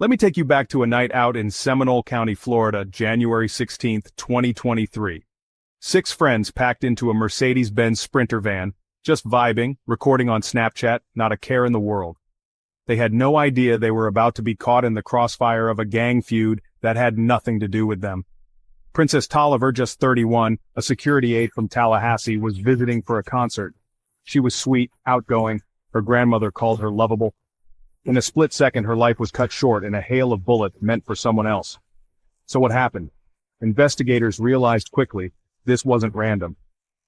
Let me take you back to a night out in Seminole County, Florida, January 16, 2023. Six friends packed into a Mercedes-Benz Sprinter van, just vibing, recording on Snapchat, not a care in the world. They had no idea they were about to be caught in the crossfire of a gang feud that had nothing to do with them. Princess Tolliver, just 31, a security aide from Tallahassee, was visiting for a concert. She was sweet, outgoing. Her grandmother called her lovable. In a split second, her life was cut short in a hail of bullets meant for someone else. So what happened? Investigators realized quickly this wasn't random.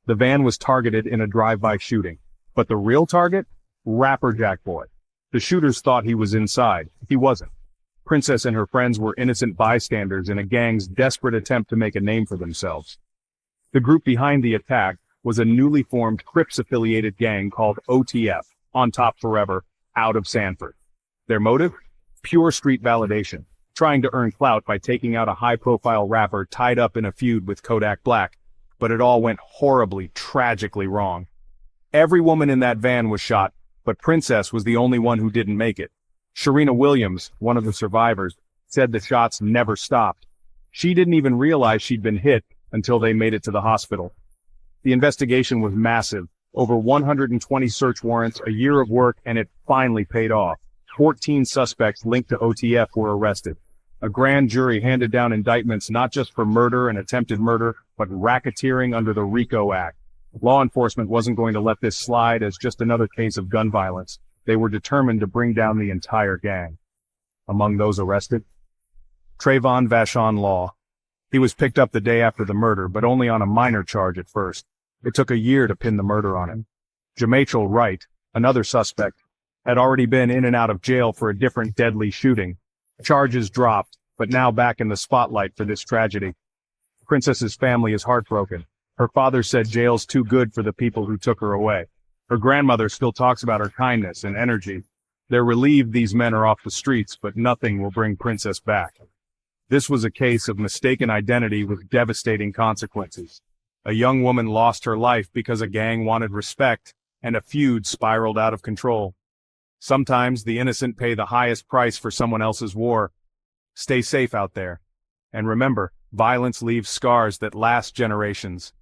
The van was targeted in a drive-by shooting. But the real target? Rapper Jack Boy. The shooters thought he was inside. He wasn't. Princess and her friends were innocent bystanders in a gang's desperate attempt to make a name for themselves. The group behind the attack was a newly formed Crips-affiliated gang called OTF, On Top Forever, out of Sanford. Their motive? Pure street validation, trying to earn clout by taking out a high-profile rapper tied up in a feud with Kodak Black. But it all went horribly, tragically wrong. Every woman in that van was shot, but Princess was the only one who didn't make it. Sharina Williams, one of the survivors, said the shots never stopped. She didn't even realize she'd been hit until they made it to the hospital. The investigation was massive. Over 120 search warrants, a year of work, and it finally paid off. 14 suspects linked to OTF were arrested. A grand jury handed down indictments not just for murder and attempted murder, but racketeering under the RICO Act. Law enforcement wasn't going to let this slide as just another case of gun violence. They were determined to bring down the entire gang. Among those arrested, Trayvon Vashon Law. He was picked up the day after the murder, but only on a minor charge at first. It took a year to pin the murder on him. Jamachel Wright, another suspect, had already been in and out of jail for a different deadly shooting. Charges dropped, but now back in the spotlight for this tragedy. Princess's family is heartbroken. Her father said jail's too good for the people who took her away. Her grandmother still talks about her kindness and energy. They're relieved these men are off the streets, but nothing will bring Princess back. This was a case of mistaken identity with devastating consequences. A young woman lost her life because a gang wanted respect, and a feud spiraled out of control. Sometimes the innocent pay the highest price for someone else's war. Stay safe out there. And remember, violence leaves scars that last generations.